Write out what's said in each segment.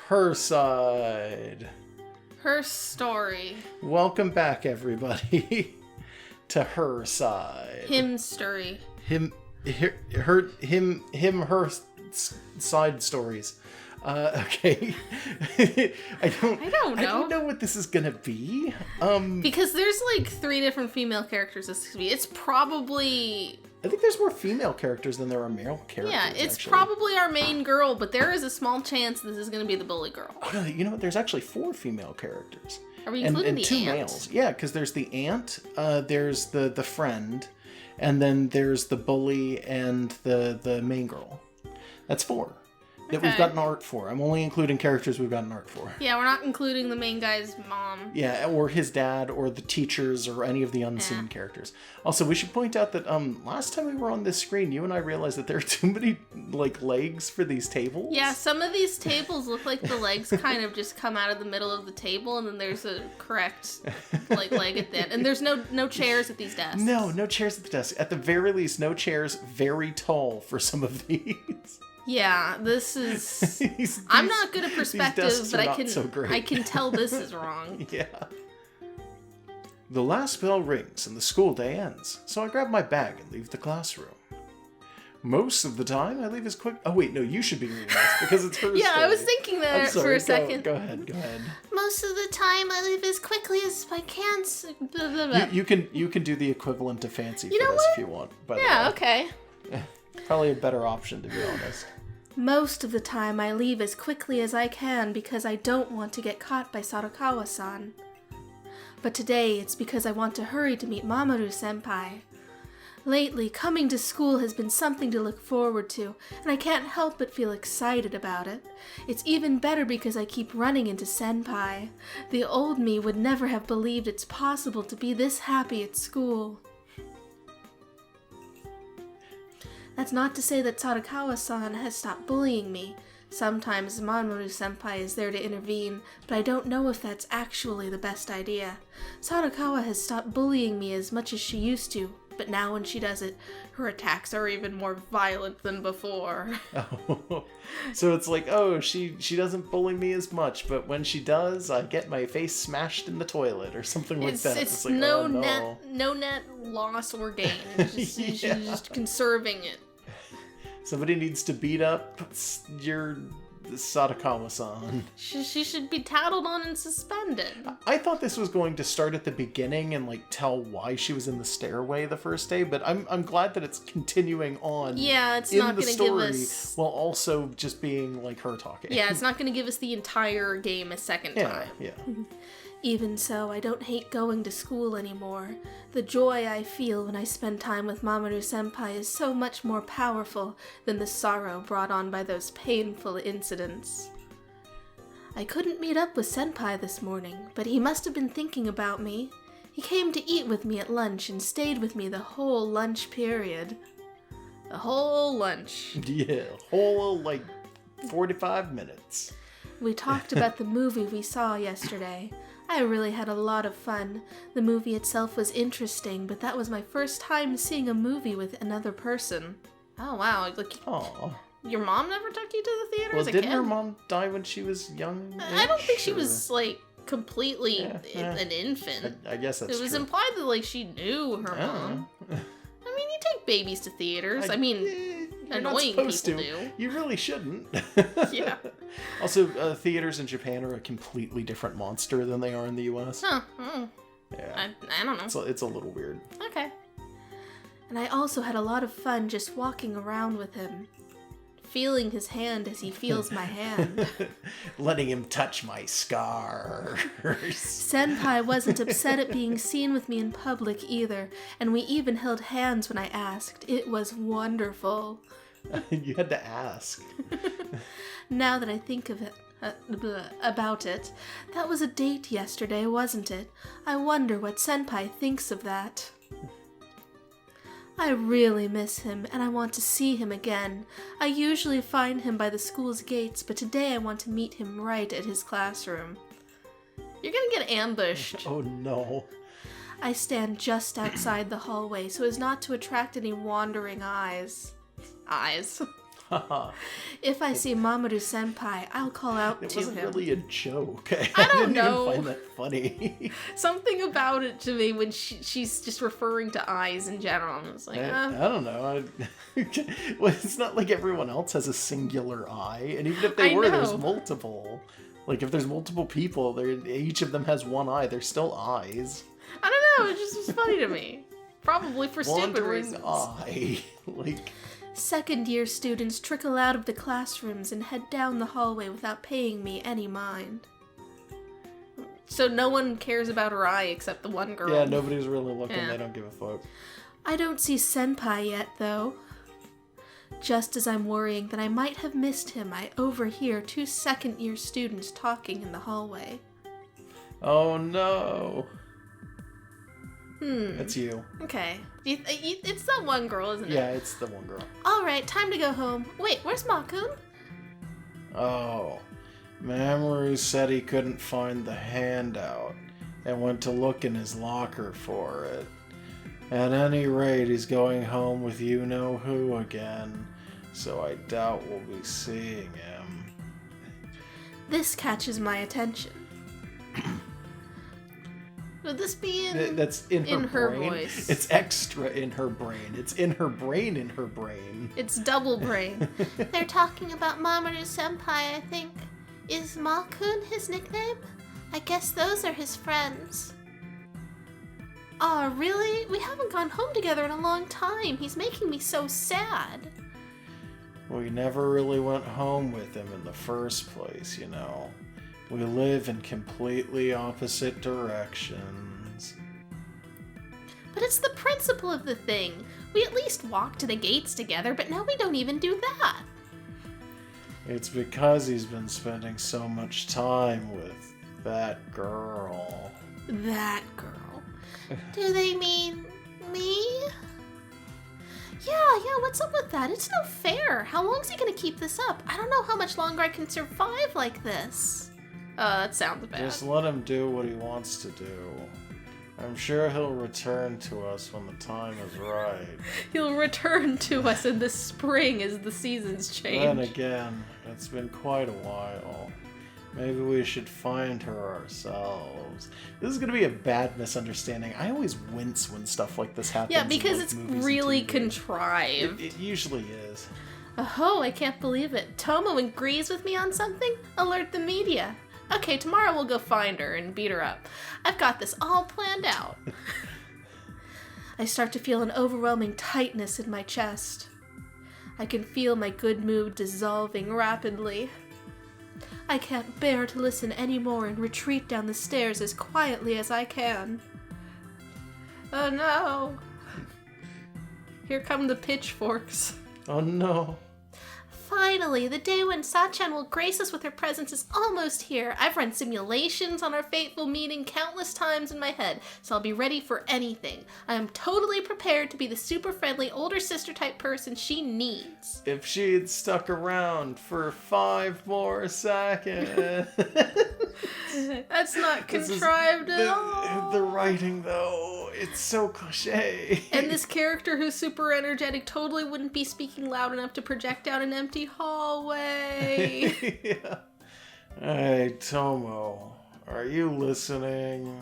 Her side. Her story. Welcome back, everybody, to Her Side. Him story. Her side stories. Okay. I don't know what this is gonna be. Because there's like 3 different female characters this could be. It's probably... I think there's more female characters than there are male characters. Yeah, it's actually. probably our main girl, but there is a small chance this is going to be the bully girl. Oh, no, you know what? There's actually 4 female characters. Are we including and the 2 aunt? males. Yeah, because there's the aunt, there's the friend, and then there's the bully and the main girl. That's 4. That we've gotten art for. I'm only including characters we've gotten art for. Yeah, we're not including the main guy's mom. Yeah, or his dad, or the teachers, or any of the unseen characters. Also, we should point out that last time we were on this screen, you and I realized that there are too many legs for these tables. Yeah, some of these tables look like the legs kind of just come out of the middle of the table, and then there's a correct leg at the end. And there's no chairs at these desks. No chairs at the desk. At the very least, no chairs very tall for some of these. Yeah, this is... I'm not good at perspective, but I can tell this is wrong. Yeah. The last bell rings and the school day ends, so I grab my bag and leave the classroom. Most of the time, I leave as quick... Oh, wait, no, you should be reading this, because it's her Yeah, story. I was thinking that for a second. Go ahead. Most of the time, I leave as quickly as I can. You can do the equivalent of fancy for this if you want. Yeah, okay. Probably a better option, to be honest. Most of the time, I leave as quickly as I can because I don't want to get caught by Sadakawa-san. But today, it's because I want to hurry to meet Mamoru-senpai. Lately, coming to school has been something to look forward to, and I can't help but feel excited about it. It's even better because I keep running into senpai. The old me would never have believed it's possible to be this happy at school. That's not to say that Sadakawa-san has stopped bullying me. Sometimes Mamoru-senpai is there to intervene, but I don't know if that's actually the best idea. Sadakawa has stopped bullying me as much as she used to, but now when she does it, her attacks are even more violent than before. Oh, so it's like, oh, she doesn't bully me as much, but when she does, I get my face smashed in the toilet or something like that. It's like, no oh, no. no net loss or gain. She's just conserving it. Somebody needs to beat up your Sadakawa-san. She should be tattled on and suspended. I thought this was going to start at the beginning and tell why she was in the stairway the first day, but I'm glad that it's continuing on. Yeah, it's not going to give us, while also just being her talking. Yeah, it's not going to give us the entire game a second time. Yeah. Even so, I don't hate going to school anymore. The joy I feel when I spend time with Mamoru-senpai is so much more powerful than the sorrow brought on by those painful incidents. I couldn't meet up with senpai this morning, but he must have been thinking about me. He came to eat with me at lunch and stayed with me the whole lunch period. The whole lunch. Yeah, whole 45 minutes. We talked about the movie we saw yesterday. I really had a lot of fun. The movie itself was interesting, but that was my first time seeing a movie with another person. Oh, wow. Aww. Your mom never took you to the theater as a kid? Well, didn't her mom die when she was young? I don't think she was, completely an infant. I guess that's true. It was implied that, she knew her mom. I mean, you take babies to theaters. Annoying people do. You really shouldn't. Yeah. Also, theaters in Japan are a completely different monster than they are in the U.S. Huh. Oh. Yeah. I don't know. It's a little weird. Okay. And I also had a lot of fun just walking around with him. Feeling his hand as he feels my hand. Letting him touch my scars. Senpai wasn't upset at being seen with me in public either, and we even held hands when I asked. It was wonderful. You had to ask. Now that I think of it, about it, that was a date yesterday, wasn't it? I wonder what Senpai thinks of that. I really miss him, and I want to see him again. I usually find him by the school's gates, but today I want to meet him right at his classroom. You're gonna get ambushed. Oh no. I stand just outside the hallway so as not to attract any wandering eyes. If I see Mamoru-senpai, I'll call out It to wasn't him. really a joke. I don't didn't know. even find that funny. Something about it to me when she's just referring to eyes in general. I'm just like, I don't know. Well, it's not like everyone else has a singular eye, and even if they I were, there's know. multiple. Like, if there's multiple people, each of them has one eye. They're still eyes. I don't know. It just was funny to me. Probably for stupid Wandering reasons. eye. Like, Second-year students trickle out of the classrooms and head down the hallway without paying me any mind. So no one cares about her eye except the one girl. yeah, nobody's really looking. Yeah. They don't give a fuck. I don't see Senpai yet, though. Just as I'm worrying that I might have missed him, I overhear two second-year students talking in the hallway. Oh no. It's you. Okay. It's that one girl, isn't it? Yeah, it's the one girl. Alright, time to go home. Wait, where's Makun? Oh. Mamoru said he couldn't find the handout and went to look in his locker for it. At any rate, he's going home with you-know-who again, so I doubt we'll be seeing him. This catches my attention. Would this be That's in her brain. voice? It's extra in her brain. It's in her brain in her brain. It's double brain. They're talking about Mamoru-senpai, I think. Is Makun his nickname? I guess those are his friends. Aw, really? We haven't gone home together in a long time. He's making me so sad. We never really went home with him in the first place, you know. We live in completely opposite directions. But it's the principle of the thing. We at least walked to the gates together, but now we don't even do that. It's because he's been spending so much time with that girl. That girl. Do they mean me? Yeah, what's up with that? It's no fair. How long is he gonna keep this up? I don't know how much longer I can survive like this. That sounds bad. Just let him do what he wants to do. I'm sure he'll return to us when the time is right. He'll return to us in the spring as the seasons change. Then again, it's been quite a while. Maybe we should find her ourselves. This is going to be a bad misunderstanding. I always wince when stuff like this happens. Yeah, because in, it's movies and really TV. contrived. It usually is. Oh, I can't believe it. Tomo agrees with me on something? Alert the media. Okay, tomorrow we'll go find her and beat her up. I've got this all planned out. I start to feel an overwhelming tightness in my chest. I can feel my good mood dissolving rapidly. I can't bear to listen anymore and retreat down the stairs as quietly as I can. Oh no! Here come the pitchforks. Oh no. Finally, the day when Sachan will grace us with her presence is almost here. I've run simulations on our fateful meeting countless times in my head, so I'll be ready for anything. I am totally prepared to be the super friendly older sister type person she needs. If she had stuck around for 5 more seconds. That's not contrived at all. The writing, though, it's so cliche. And this character who's super energetic totally wouldn't be speaking loud enough to project out an empty hallway. Yeah. Hey, Tomo, are you listening?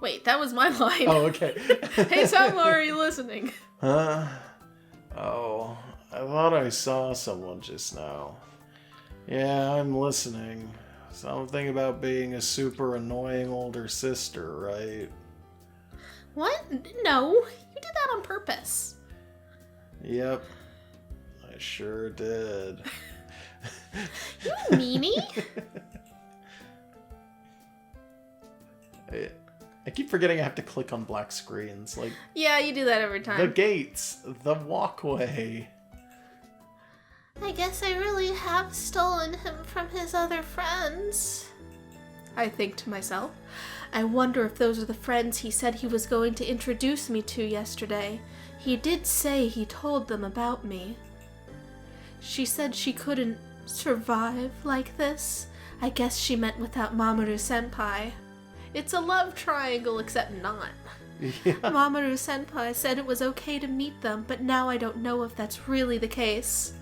Wait, that was my line. Oh, okay. Hey, Tomo, are you listening? Huh? Oh, I thought I saw someone just now. Yeah, I'm listening. Something about being a super annoying older sister, right? What? No, you did that on purpose. Yep. I sure did. You meanie? I keep forgetting I have to click on black screens. Like, Yeah, you do that every the time. gates, the walkway. I guess I really have stolen him from his other friends. I think to myself. I wonder if those are the friends he said he was going to introduce me to yesterday. He did say he told them about me. She said she couldn't survive like this. I guess she meant without Mamoru-senpai. It's a love triangle, except not. Yeah. Mamoru-senpai said it was okay to meet them, but now I don't know if that's really the case.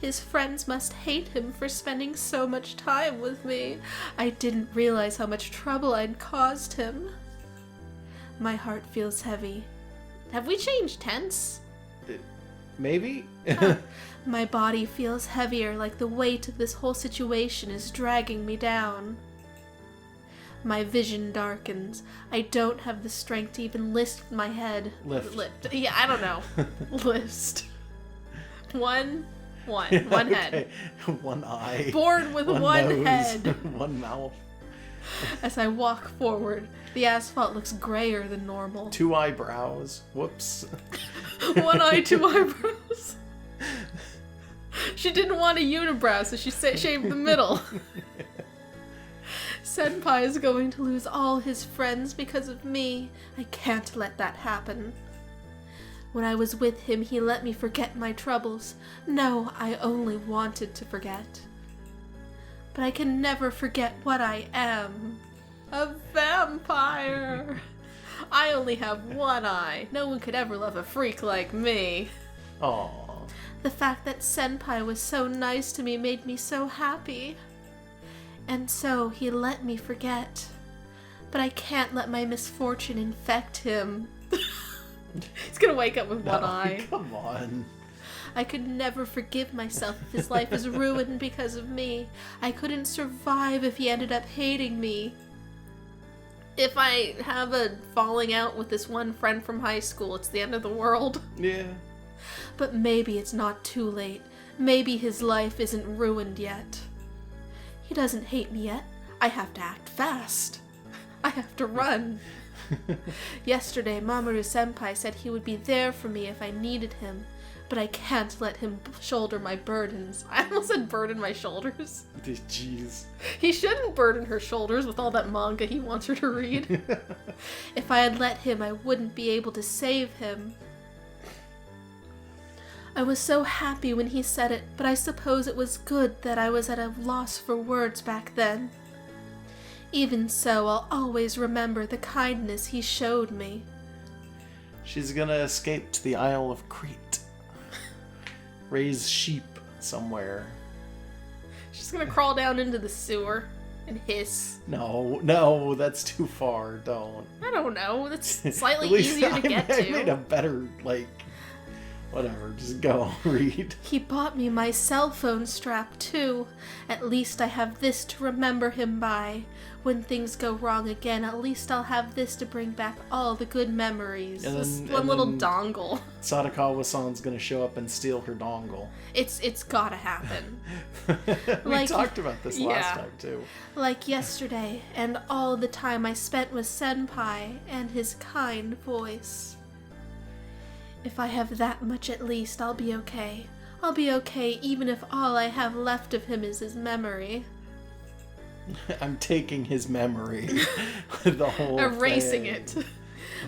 His friends must hate him for spending so much time with me. I didn't realize how much trouble I'd caused him. My heart feels heavy. Have we changed tense? Maybe? My body feels heavier, like the weight of this whole situation is dragging me down. My vision darkens. I don't have the strength to even lift my head. Lift. Yeah, I don't know. List. One head. One eye. Born with one nose, head. one mouth. As I walk forward, the asphalt looks grayer than normal. 2 eyebrows. Whoops. 1 eye, 2 eyebrows. She didn't want a unibrow, so she shaved the middle. Senpai is going to lose all his friends because of me. I can't let that happen. When I was with him, he let me forget my troubles. No, I only wanted to forget. But I can never forget what I am. A vampire! I only have 1 eye. No one could ever love a freak like me. Aww. The fact that Senpai was so nice to me made me so happy. And so he let me forget. But I can't let my misfortune infect him. He's gonna wake up with 1 eye. Come on. I could never forgive myself if his life is ruined because of me. I couldn't survive if he ended up hating me. If I have a falling out with this one friend from high school, it's the end of the world. Yeah. But maybe it's not too late. Maybe his life isn't ruined yet. He doesn't hate me yet. I have to act fast. I have to run. Yesterday, Mamoru-senpai said he would be there for me if I needed him, but I can't let him shoulder my burdens. I almost said burden my shoulders. Jeez. He shouldn't burden her shoulders with all that manga he wants her to read. If I had let him, I wouldn't be able to save him. I was so happy when he said it, but I suppose it was good that I was at a loss for words back then. Even so, I'll always remember the kindness he showed me. She's gonna escape to the Isle of Crete. Raise sheep somewhere. She's gonna crawl down into the sewer and hiss. No, that's too far. Don't. I don't know. That's slightly At least easier to get to. I made a better, whatever, just go, read. He bought me my cell phone strap, too. At least I have this to remember him by. When things go wrong again, at least I'll have this to bring back all the good memories. This one little dongle. Sadakawa-san's gonna show up and steal her dongle. It's gotta happen. We talked about this last time, too. Like yesterday, and all the time I spent with Senpai and his kind voice. If I have that much at least, I'll be okay. I'll be okay even if all I have left of him is his memory. I'm taking his memory. The whole Erasing thing. it.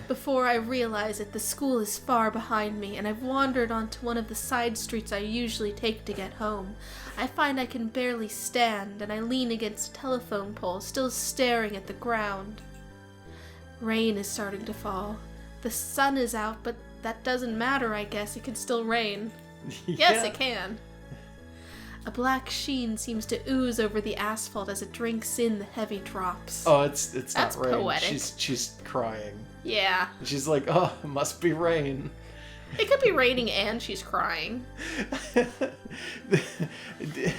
Before I realize it, the school is far behind me, and I've wandered onto one of the side streets I usually take to get home. I find I can barely stand, and I lean against a telephone pole, still staring at the ground. Rain is starting to fall. The sun is out, but that doesn't matter, I guess. It can still rain. Yeah. Yes, it can. A black sheen seems to ooze over the asphalt as it drinks in the heavy drops. Oh, it's That's not rain. poetic. She's crying. Yeah. She's like, oh, it must be rain. It could be raining and she's crying.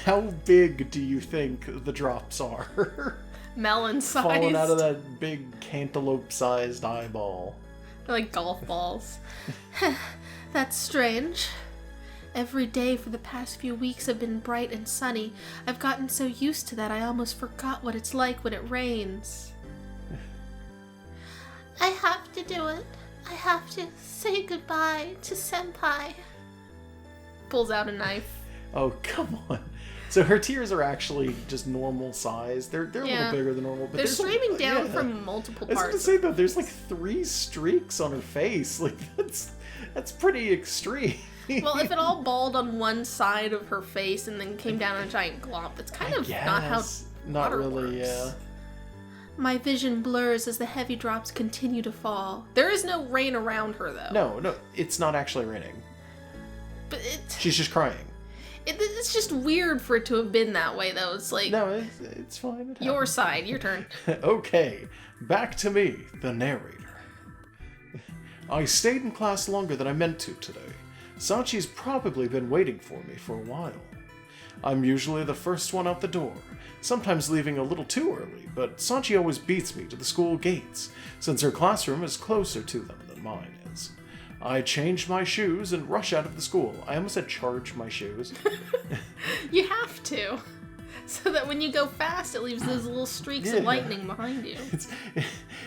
How big do you think the drops are? Melon-sized. Falling out of that big cantaloupe-sized eyeball. They're like golf balls. That's strange. Every day for the past few weeks have been bright and sunny. I've gotten so used to that I almost forgot what it's like when it rains. I have to do it. I have to say goodbye to Senpai. Pulls out a knife. Oh, come on. So her tears are actually just normal size. They're a little bigger than normal. But they're streaming down yeah. from multiple I was parts. gonna say though, there's 3 streaks on her face. That's pretty extreme. Well, if it all balled on one side of her face and then came down in a giant glomp, that's kind of not how not water really, works. yeah. My vision blurs as the heavy drops continue to fall. There is no rain around her, though. No, it's not actually raining. But She's just crying. It's just weird for it to have been that way, though. It's like... No, it's fine. Your side, your turn. Okay, back to me, the narrator. I stayed in class longer than I meant to today. Sachi's probably been waiting for me for a while. I'm usually the first one out the door, sometimes leaving a little too early, but Sachi always beats me to the school gates, since her classroom is closer to them than mine is. I change my shoes and rush out of the school. I almost said charge my shoes. You have to. So that when you go fast, it leaves those little streaks of lightning behind you.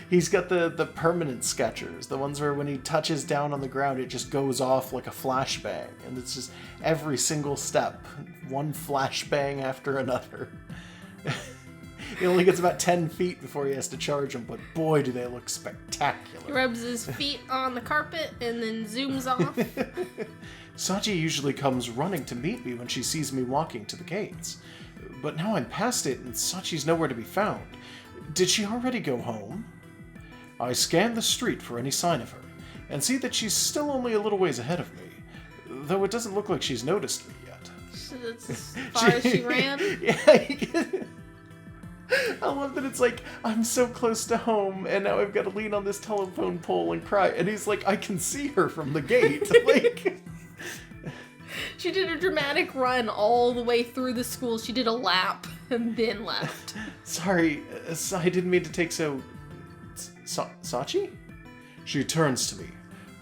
He's got the permanent sketchers, the ones where when he touches down on the ground, it just goes off like a flashbang. And it's just every single step, one flashbang after another. He only gets about 10 feet before he has to charge them, but boy, do they look spectacular. He rubs his feet on the carpet and then zooms off. Sachi usually comes running to meet me when she sees me walking to the gates. But now I'm past it and Sachi's nowhere to be found. Did she already go home? I scan the street for any sign of her, and see that she's still only a little ways ahead of me, though it doesn't look like she's noticed me yet. So that's as far as she ran? Yeah, I love that it's like, I'm so close to home, and now I've got to lean on this telephone pole and cry. And he's like, I can see her from the gate. Like, she did a dramatic run all the way through the school. She did a lap and then left. Sorry, I didn't mean to take so... Sachi? She turns to me.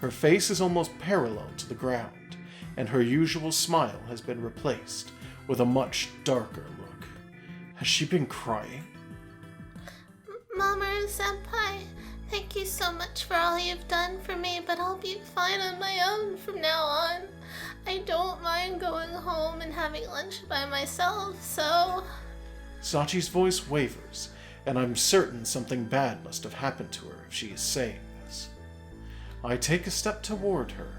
Her face is almost parallel to the ground, and her usual smile has been replaced with a much darker look. Has she been crying? Mamoru-senpai, thank you so much for all you've done for me, but I'll be fine on my own from now on. I don't mind going home and having lunch by myself, so... Sachi's voice wavers, and I'm certain something bad must have happened to her if she is saying this. I take a step toward her,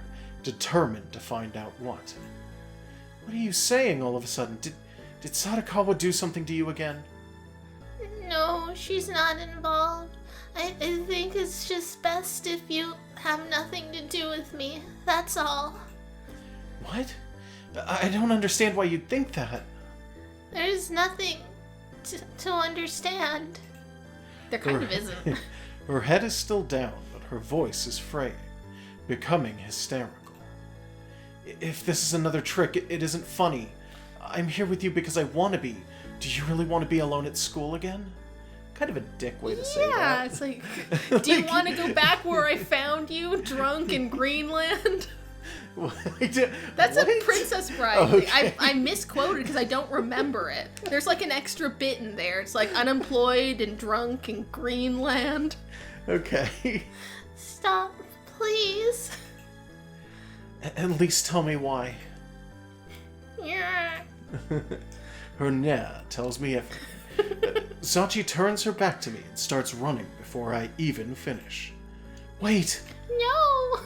determined to find out what. What are you saying all of a sudden? Did Sadakawa do something to you again? No, she's not involved. I think it's just best if you have nothing to do with me. That's all. What? I don't understand why you'd think that. There's nothing to understand. There kind of isn't. Her head is still down, but her voice is fraying, becoming hysterical. If this is another trick, it isn't funny. I'm here with you because I want to be. Do you really want to be alone at school again? Kind of a dick way to say that. Yeah, it's like, do you want to go back where I found you, drunk in Greenland? That's what? a Princess Bride Oh, thing. okay. I misquoted because I don't remember it. There's like an extra bit in there. It's like unemployed and drunk in Greenland. Okay. Stop, please. At least tell me why. Yeah. Her nah tells me everything. Sachi turns her back to me and starts running before I even finish. Wait! No!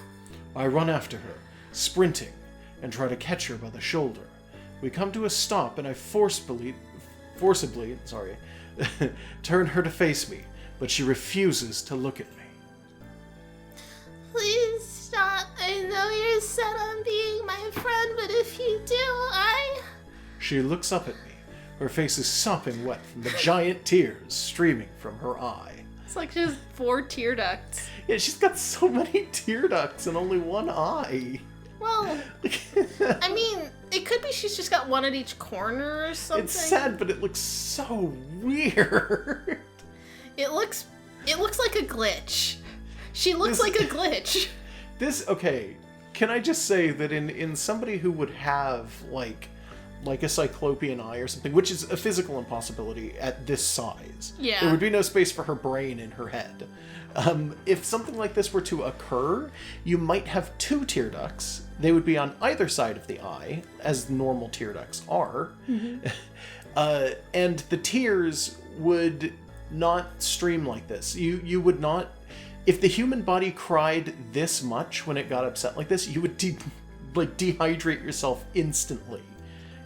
I run after her, sprinting, and try to catch her by the shoulder. We come to a stop and I forcibly, turn her to face me, but she refuses to look at me. Please stop. I know you're set on being my friend, but if you do, She looks up at me. Her face is sopping wet from the giant tears streaming from her eye. It's like she has 4 tear ducts. Yeah, she's got so many tear ducts and only one eye. Well, I mean, it could be she's just got one at each corner or something. It's sad, but it looks so weird. It looks like a glitch. She looks like a glitch. Okay, can I just say that in somebody who would have, like a cyclopean eye or something, which is a physical impossibility at this size. Yeah. There would be no space for her brain in her head. If something like this were to occur, you might have 2 tear ducts. They would be on either side of the eye, as normal tear ducts are. Mm-hmm. And the tears would not stream like this. You would not... If the human body cried this much when it got upset like this, you would dehydrate yourself instantly.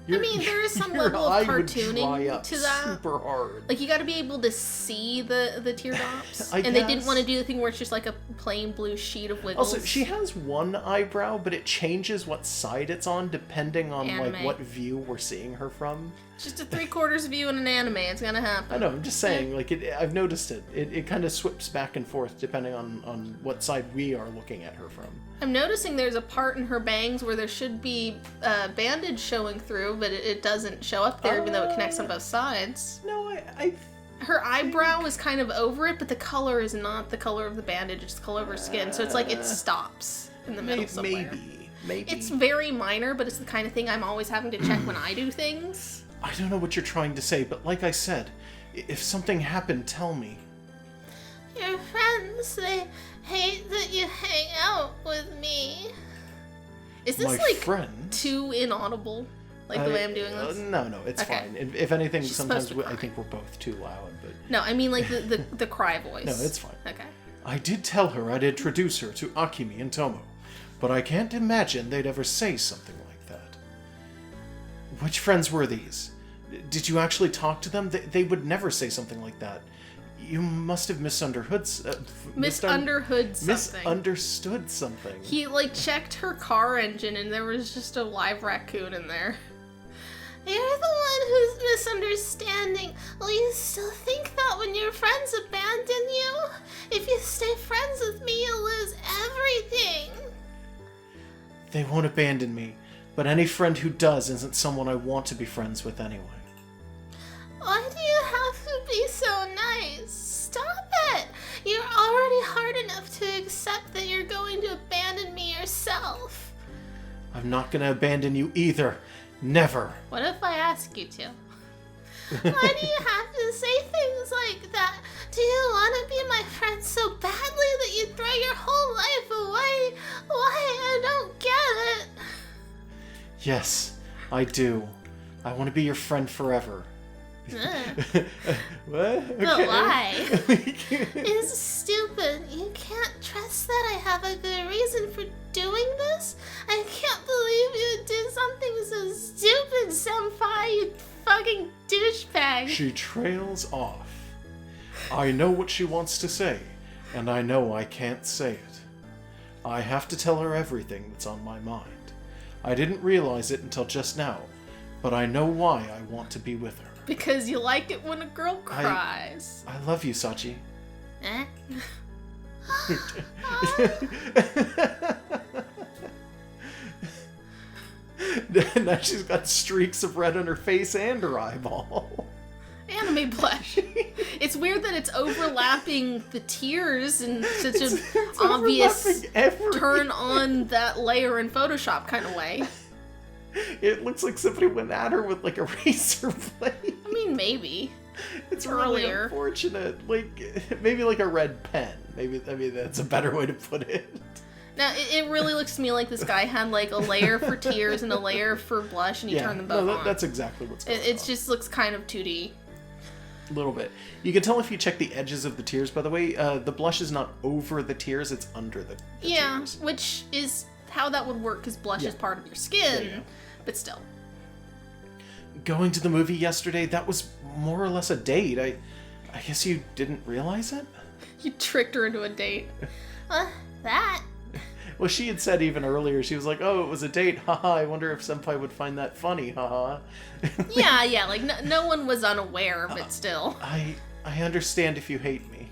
I mean, there is some your level of eye would cartooning dry up to that. super hard. Like, you gotta be able to see the teardrops. I and they didn't guess. want to do the thing where it's just like a plain blue sheet of wiggles. Also, she has one eyebrow, but it changes what side it's on depending on like Anime. what view we're seeing her from. Just a 3/4 view in an anime. It's gonna happen. I know, I'm just saying, like, I've noticed it. It kind of swips back and forth depending on what side we are looking at her from. I'm noticing there's a part in her bangs where there should be bandage showing through, but it doesn't show up there, even though it connects on both sides. No, I Her eyebrow is kind of over it, but the color is not the color of the bandage, it's the color of her skin, so it's like it stops in the middle somewhere. maybe. It's very minor, but it's the kind of thing I'm always having to check when I do things. I don't know what you're trying to say, but like I said, if something happened, tell me. Your friends, they hate that you hang out with me. Is this My like friend? too inaudible? Like the way I'm doing this? No, it's Okay. fine. If anything, She's sometimes supposed to I cry. think we're both too loud, but... No, I mean like the cry voice. No, it's fine. Okay. I did tell her I'd introduce her to Akimi and Tomo, but I can't imagine they'd ever say something like that. Which friends were these? Did you actually talk to them? They would never say something like that. You must have misunderstood something. Misunderstood something. He like checked her car engine and there was just a live raccoon in there. You're the one who's misunderstanding. Will you still think that when your friends abandon you? If you stay friends with me, you'll lose everything. They won't abandon me, but any friend who does isn't someone I want to be friends with anyway. Why do you have to be so nice? Stop it! You're already hard enough to accept that you're going to abandon me yourself. I'm not gonna abandon you either. Never. What if I ask you to? Why do you have to say things like that? Do you want to be my friend so badly that you throw your whole life away? Why? I don't get it. Yes, I do. I want to be your friend forever. What? But Okay. why? It's stupid. You can't trust that I have a good reason for doing this? I can't believe you did something so stupid, senpai, you fucking douchebag. She trails off. I know what she wants to say, and I know I can't say it. I have to tell her everything that's on my mind. I didn't realize it until just now, but I know why I want to be with her. Because you like it when a girl cries. I love you, Sachi. Eh? Now she's got streaks of red on her face and her eyeball. Anime blush. It's weird that it's overlapping the tears in such an It's obvious overlapping every- turn on that layer in Photoshop kind of way. It looks like somebody went at her with like a razor blade. I mean, maybe. It's really Earlier. unfortunate. Like, maybe like a red pen. Maybe that's a better way to put it. Now, it really looks to me like this guy had like a layer for tears and a layer for blush, and he turned them both on. That's exactly what's going on. It just looks kind of 2D. A little bit. You can tell if you check the edges of the tears, by the way. The blush is not over the tears, it's under the Yeah, tears. which is how that would work, because blush is part of your skin, Yeah. but still. Going to the movie yesterday, that was more or less a date. I guess you didn't realize it? You tricked her into a date. That? Well, she had said even earlier, she was like, oh, it was a date, haha, I wonder if Senpai would find that funny, haha. Yeah, like no one was unaware, but still. I understand if you hate me.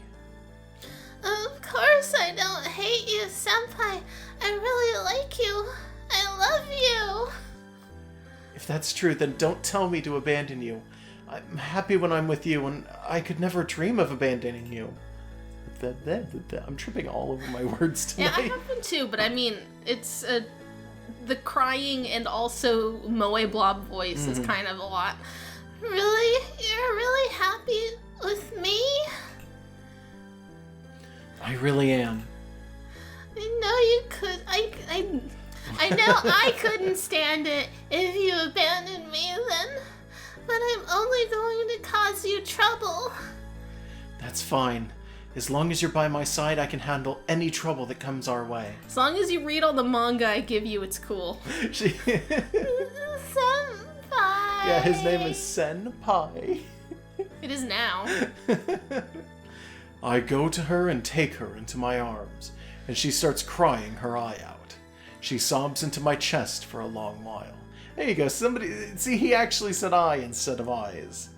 Of course I don't hate you, senpai. I really like you. I love you. If that's true, then don't tell me to abandon you. I'm happy when I'm with you, and I could never dream of abandoning you. I'm tripping all over my words Yeah, tonight. I have been too, but I mean, it's the crying and also Moe Blob voice is kind of a lot. Really? You're really happy with me? I really am. I know you could. I know I couldn't stand it if you abandoned me then, but I'm only going to cause you trouble. That's fine. As long as you're by my side, I can handle any trouble that comes our way. As long as you read all the manga I give you, it's cool. She- Senpai, Yeah, his name is Senpai. It is now. I go to her and take her into my arms, and she starts crying her eye out. She sobs into my chest for a long while. There you go, somebody... See, he actually said I instead of eyes.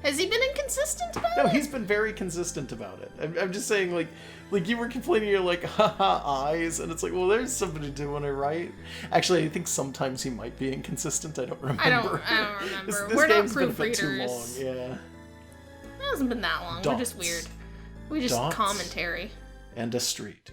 Has he been inconsistent about it? No, he's been very consistent about it. I'm just saying, like you were complaining, you're like, haha, eyes, and it's like, well, there's somebody doing it right. Actually, I think sometimes he might be inconsistent. I don't remember. I don't remember. This We're not game's been a bit too long. proofreaders. Yeah. It hasn't been that long. Dots. We're just weird. We just Dots. commentary. And a street.